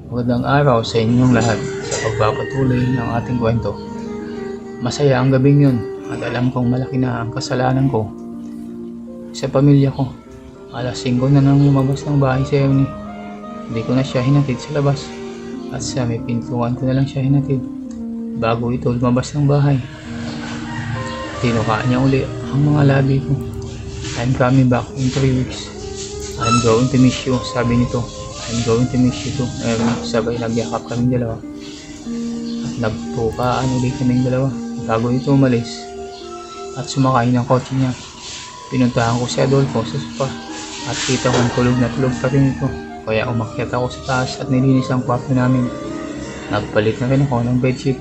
Magandang araw sa inyong lahat sa pagpapatuloy ng ating kwento. Masaya ang gabing yun at alam kong malaki na ang kasalanan ko sa pamilya ko. Alas 5 na nang lumabas ng bahay si Ernie. Hindi ko na siya hinatid sa labas at sa may pintuan ko na lang siya hinatid bago ito lumabas ng bahay. Tinukaan niya uli ang mga labi ko. I'm coming back in 3 weeks. I'm going to miss you, sabi nito. I'm going to miss you too. Sabay nagyakap kaming dalawa. At nagpukaan ulit kaming dalawa bago ito umalis at sumakay ng kotse niya. Pinuntahan ko si Adolfo sa sopa at kita kong tulog na tulog pa rin ito. Kaya umakyat ako sa taas at nilinis ang kwarto namin. Nagpalit na rin ako ng bedsheet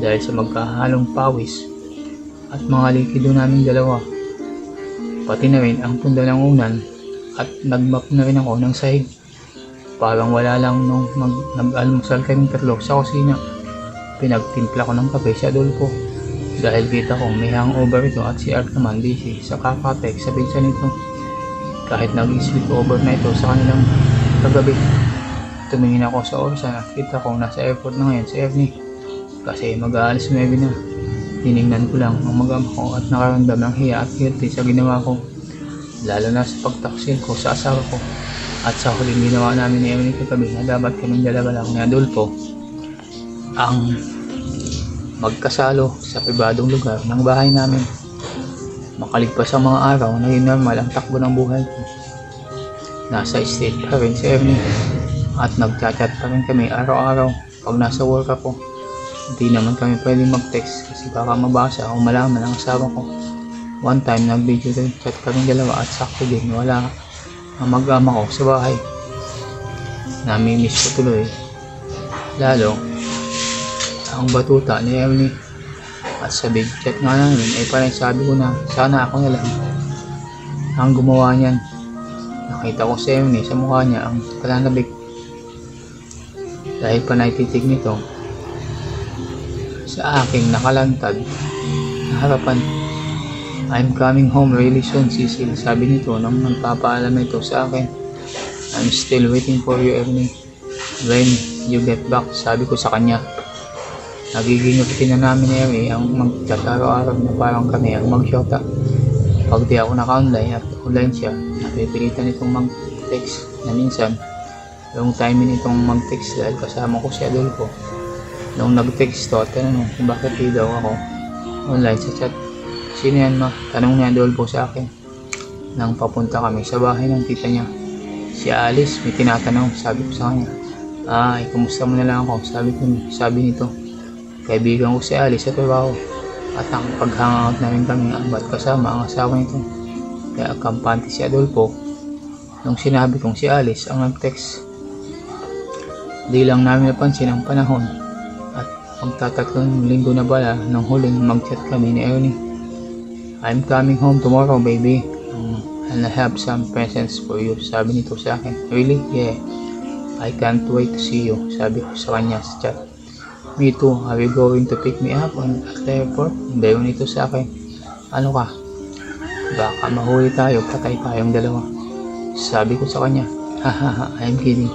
dahil sa magkahalong pawis at mga likido naming dalawa. Pati na rin ang punda ng unan at nagmap na rin ako ng sahig. Parang wala lang nung nag-almusal kaming tatlo sa kusina. Pinagtimpla ko ng kape si Adolfo dahil kita kong may hangover ito at si Art naman busy sa kakatext sa pinsan nito. Kahit nag-sleep over na ito sa kanilang kagabi. Tumingin ako sa orsan at kita kong nasa airport na ngayon si Ernie kasi mag-aalis 9 na. Tinignan ko lang ang mag-ama ko at nakaramdam ng hiya at guilty sa ginawa ko, lalo na sa pagtaksil ko sa asawa ko at sa huling ginawa namin ni Emily kagabi na dapat kaming dalawa lang ni Adolfo ang magkasalo sa pribadong lugar ng bahay namin. Makaligpas ang mga araw, naging normal ang takbo ng buhay ko. Nasa state pa rin si Ernie at nagchat-chat pa rin kami araw-araw pag nasa work ako. Hindi naman kami pwedeng mag-text kasi baka mabasa o malaman ang asawa ko. One time nag-video chat kami dalawa at sakto din wala ang mag-ama ko sa bahay. Nami-miss ko tuloy lalo ang batuta ni Emily. At sa big chat nga namin ay parang sabi ko na sana ako na lang ang gumawa niyan. Nakita ko si Emily sa mukha niya ang kalalabik dahil panay titig nito sa aking nakalantad na harapan. I'm coming home really soon, Cecil, sabi nito nang nagpapaalam ito sa akin. I'm still waiting for you, Ernie. When you get back, sabi ko sa kanya. Nagiging routine na namin ni Ernie ang mag-chat araw-araw na parang kami ang mag-shota. Pag di ako naka-online at online siya, napipilitan itong mag-text na minsan. Long time itong mag-text dahil kasama ko si Adolfo. Nung nag-text to at tanong kung bakit di daw ako online sa chat. Sino yan ma? Tanong ni Adolfo sa akin. Nang papunta kami sa bahay ng tita niya. Si Alice may tinatanong, sabi ko sa kanya. Kumusta mo na lang ako, sabi nito. Kaibigan ko si Alice sa trabaho. At ang pag-hangout namin kami apat kasama ang asawa nito. Kaya kampante si Adolfo. Nung sinabi kong si Alice ang nag-text. Di lang namin napansin ang panahon. Magtatatlong linggo na pala nang huling mag-chat kami ni Ernie. I'm coming home tomorrow, baby. And I have some presents for you, sabi nito sa akin. Really? Yeah. I can't wait to see you, sabi ko sa kanya sa chat. Me too. Are you going to pick me up at the airport? Gayon nito sa akin. Ano ka? Baka mahuli tayo, patay tayong dalawa. Sabi ko sa kanya. Hahaha, I'm kidding.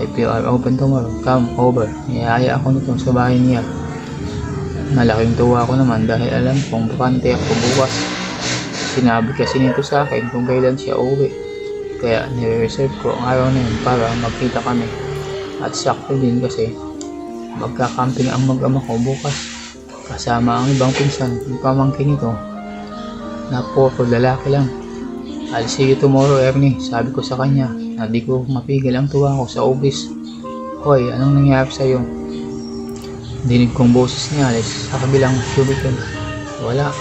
If you are open tomorrow, come over. Niyaya ako nito sa bahay niya. Malaking tuwa ko naman dahil alam kong bakante ako bukas. Sinabi kasi nito sa akin kung kailan siya uwi. Kaya nire-reserve ko ang araw na yun para magkita kami. At sakto din kasi magkakamping ang mag-ama ko bukas. Kasama ang ibang pinsan, yung pamangkin nito na puro lalaki lang. I'll see you tomorrow, Ernie, sabi ko sa kanya. Na di ko mapigil ang tuwa ko sa office. Hoy, anong nangyari sa'yo? Dinig kong boses ni Alice sa kabilang cubicle. Wala.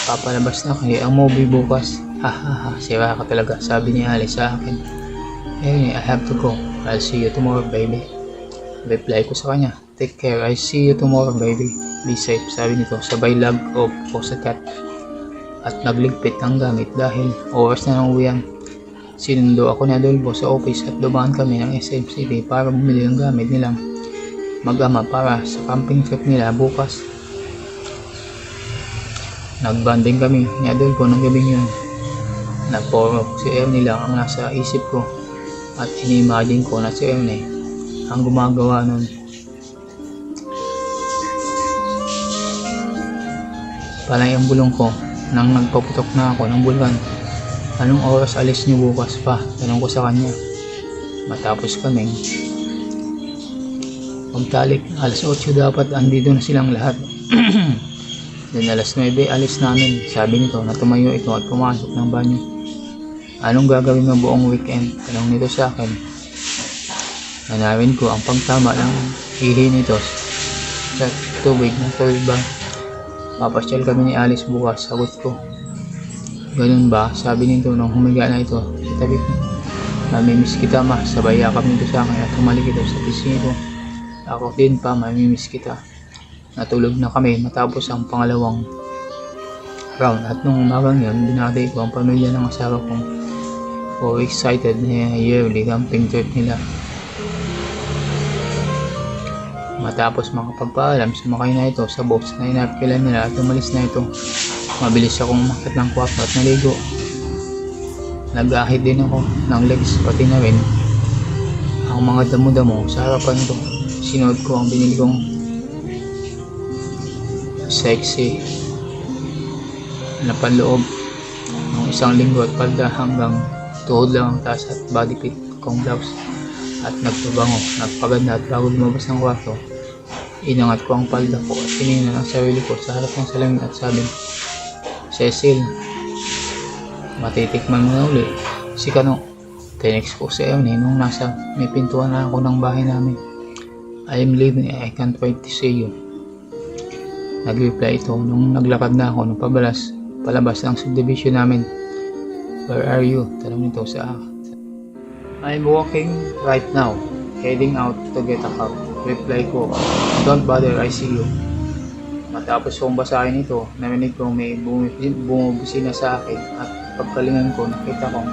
Papalabas na kayo ang movie bukas. Hahaha, sira ka talaga, sabi ni Alice sa akin. I have to go. I'll see you tomorrow, baby. Reply ko sa kanya. Take care, I'll see you tomorrow, baby. Be safe, sabi nito. Sabay log off ko sa chat. At nagligpit ng gamit dahil oras na ng uwian. Sinundo ako ni Adolfo sa office at dumaan kami ng SM City para bumili ng gamit nilang mag-ama para sa camping trip nila bukas. Nagbanding kami ni Adolfo ng gabing yun. Nagporo si Ernie lang ang nasa isip ko at ini-imagine ko na si Ernie ang gumagawa nun. Palay ang bulong ko nang nagpaputok na ako ng bulkan. Anong oras alis niyo bukas pa? Tanong ko sa kanya. Matapos kaming magtalik, alas 8 dapat andito na silang lahat. Then alas 9 alis namin. Sabi nito na tumayo ito at pumasok ng banyo. Anong gagawin mo buong weekend? Tanong nito sa akin. Nanawin ko ang pagtama ng ihi nito sa tubig ng tulba. Papasyal kami ni Alice bukas, sagot ko. Ganun ba? Sabi nito nung humiga na ito sa tabi ko. Mamimiss kita ma, sabay yakap nito sa akin at humalik ito sa pisngi ko. Ako din pa, mamimiss kita. Natulog na kami matapos ang pangalawang round at nung umagang yun, binatay ko ang pamilya ng asawa kong excited na yearly camping trip nila. Matapos makapagpaalam, sumakay na ito sa box na inapilan nila at umalis na ito. Mabilis akong umakyat ng kwarto at naligo. Nag-ahit din ako ng legs pati na rin ang mga damo-damo sa harapan ko. Sinuot ko ang binili kong sexy na panloob ng isang linggo at palda hanggang tuhod lang ang taas at body fit kong blouse. At nagpabango, nagpaganda at bago lumabas ng kwarto, inangat ko ang palda ko at tinignan ang sarili ko sa harap ng salamin at sabi, Cecil, matitikman mo na uli si Kano. Tinext ko sa Ernie nung nasa may pintuan na ako ng bahay namin. I am leaving, I can't wait to see you. Nag-reply ito nung naglakad na ako ng palabas ng subdivision namin. Where are you? Tanong nito sa akin. I'm walking right now, heading out to get a cab. Reply ko, don't bother, I see you. Matapos kong basahin ito, narinig ko may bumubusina sa akin at pagkalingan ko nakita kong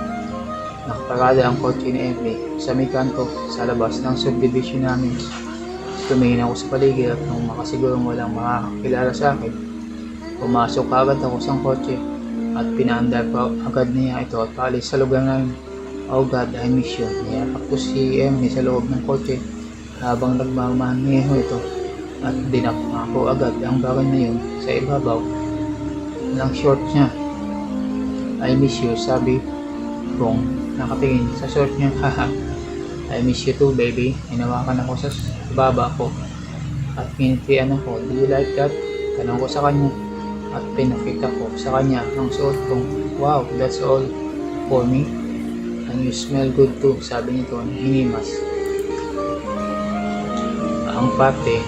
nakaparada ang kotse ni Emily sa may kanto sa labas ng subdivision namin. Tumingin ako sa paligid at nung makasigurong walang makakakilala sa akin, pumasok agad ako sa kotse at pinaandar ko agad niya ito at paalis sa lugar namin. Oh God, I miss you. Niyakap ko si Emily sa loob ng kotse habang nagmamaneho ito at dinakma ko agad ang bagay na yun sa ibabaw ng short niya. I miss you, sabi kong nakatingin sa short niya. Haha, I miss you too baby. Hinawakan ako sa baba ko at minitian ako. Do you like that? Tanong ko sa kanya at pinakita ko sa kanya ang suot kong. Wow, that's all for me. And you smell good too, sabi nito ng hinimas ang parte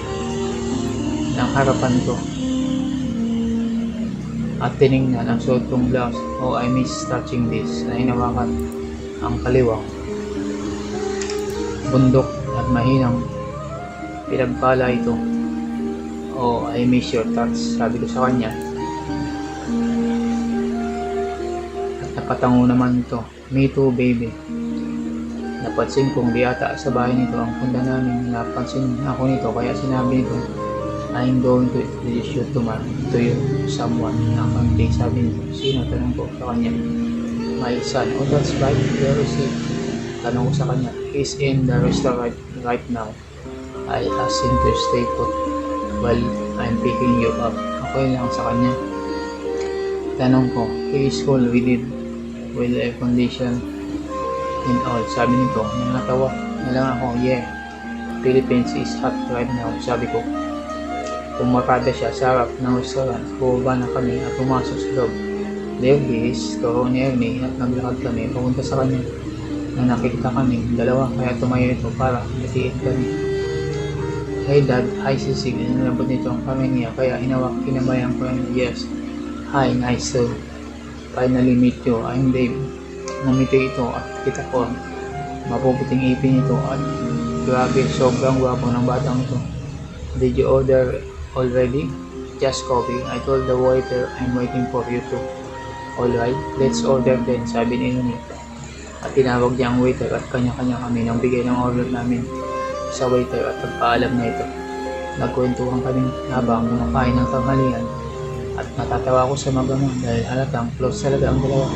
ng harapan ko at tinignan ang suot kong blouse. Oh, I miss touching this. Na hinawakan ang kaliwang bundok at mahinang pinagpala ito. Oh, I miss your touch, sabi ko sa kanya at napatango naman ito. Me too baby. Napansin kong di ata sa bahay nito ang punta namin. Napansin ako nito kaya sinabi nito, I'm going to introduce you to you someone na kambing. Sabi nito, sino? Tanong ko sa kanya. My son. Oh, that's right. Where is he? Tanong ko sa kanya. He's in the restaurant right now. I asked him to stay put while I'm picking you up. Okay lang sa kanya. Tanong ko, he is cool with air condition and all. Sabi nito, natawa na lang ako. Yeah, Philippines is hot right now. Sabi ko, pumarada siya sa harap ng restaurant. Bumaba na kami at pumasok sa loob. There he is, turo ni Ernie at naglakad kami papunta sa kanya. Nang nakikita kami, dalawa kaya tumayo ito para natiin kami. Hey dad, hi Sisig. Inalabot nito ang kamay niya kaya kinabayan ko niya. Yes, hi, nice to finally meet you. I'm Dave. Ngumiti ito at kita ko mapuputing ipin ito at grabe, sobrang gwapo ng batang ito. Did you order already? Just coffee. I told the waiter I'm waiting for you too. Alright, let's order then, sabi ni Ernie. At tinawag niya ang waiter at kanya-kanya kami nang bigay ng order namin sa waiter at pagpaalam na ito. Nagkwentuhan kami habang kumakain ng tanghalian at natatawa ko sa magama dahil halatang close talaga ang dalawa.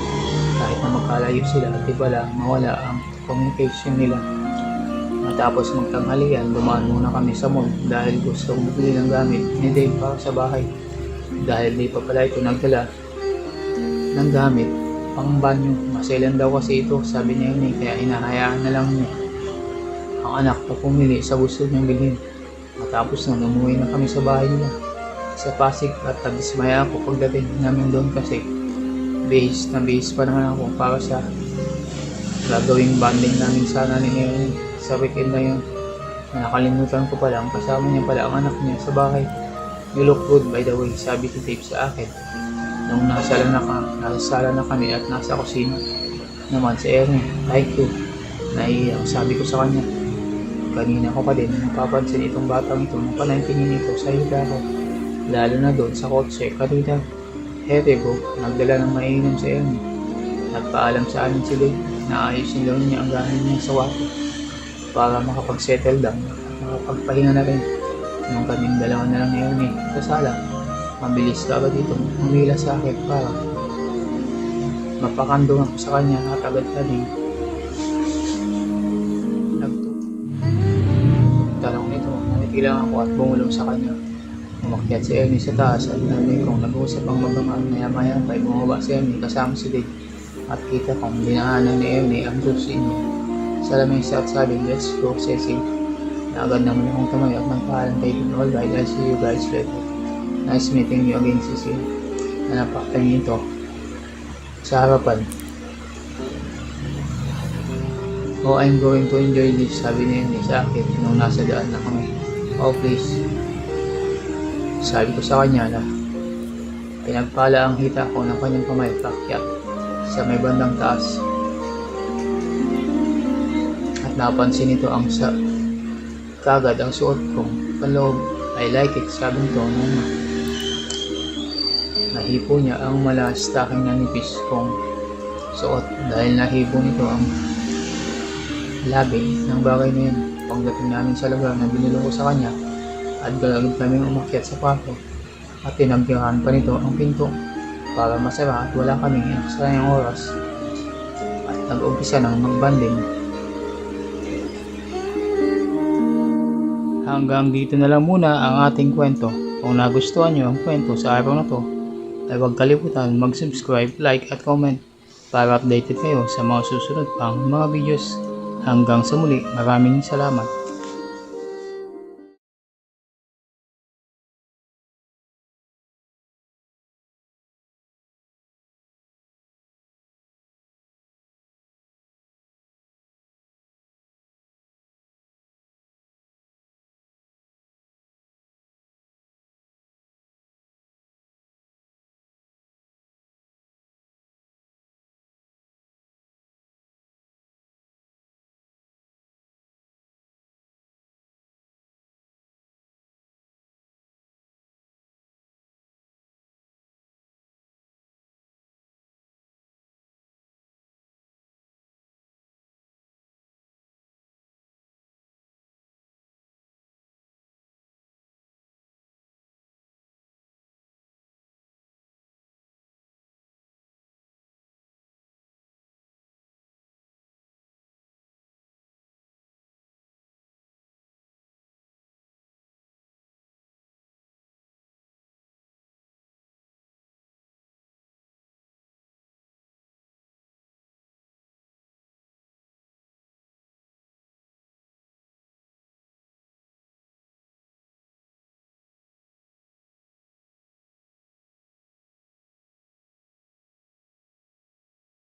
Kahit na magkalayo sila at di pala mawala ang communication nila. Matapos magtanghalian, dumaan muna kami sa mall dahil gusto kong bumili ng gamit ni Dave para sa bahay. Dahil di pa pala ito nagdala ng gamit pang banyo. Maselan daw kasi ito, sabi niya yun kaya inahayaan na lang niya ang anak na pumili sa gusto niyang bilhin. Matapos na umuwi na kami sa bahay nila sa Pasig at nabismaya ako pagdating namin doon kasi base pa naman ako para sa gagawing bonding namin sana ni ngayon sa weekend na yun. Nakalimutan ko pala ang kasama niya pala ang anak niya sa bahay. You look good by the way, sabi ni Dave sa akin. Nung nasa sala na kami at nasa kusina naman si Ernie, like you, naiiyak sabi ko sa kanya. Kanina ko pa din napapansin itong batang ito nung panaintingin ito sa higa ko. Lalo na doon sa kotse kanina. Herego, nagdala ng mainom sa Ernie. Nagpaalam sa amin si Dave na ayusin daw niya ang gahin niya sa water para makapag-settle down at makapagpahinga na rin. Nung kaming dalawa na lang ni Ernie sa sala, mabilis ka agad dito humila sa akin para mapakandong ako sa kanya at agad kaming nagtanong nito. Nanitilang ako at bumulong sa kanya. Umakyat si Ernie sa taas at narinig kong nag-uusap ang magmamahal. Maya-maya pa'y bumaba si Ernie kasama si Dave at kita kong dinaanan ni Ernie ang susi niya sa lamesa at sabing, let's go, Cecil. Na agad naman akong tumayo at nagpaalam kay Dave. Alright, I'll see you guys later. Nice meeting you again, Cecil. Na napakatangin ito sa harapan. Oh, I'm going to enjoy this, sabi niya sa akin nung nasa daan na kami. Oh, please. Sabi ko sa kanya na pinagpala ang hita ko ng kanyang kamay pakyat sa may bandang taas. At napansin nito ang kagad ang suot kong panloob. I like it, sabi nito nung nahipo niya ang malastaking na nipis kong suot dahil nahipo nito ang labi ng bagay na yun. Pagdating namin sa lugar na binulong ko sa kanya at galagad kami umakyat sa kwarto at tinagyahan pa nito ang pinto para masara at wala kaming inaksayang oras at nag-umpisa ng magbanding. Hanggang dito na lang muna ang ating kwento. Kung nagustuhan nyo ang kwento sa araw na to ay huwag kalimutan mag-subscribe, like at comment para updated kayo sa mga susunod pang mga videos. Hanggang sa muli, maraming salamat.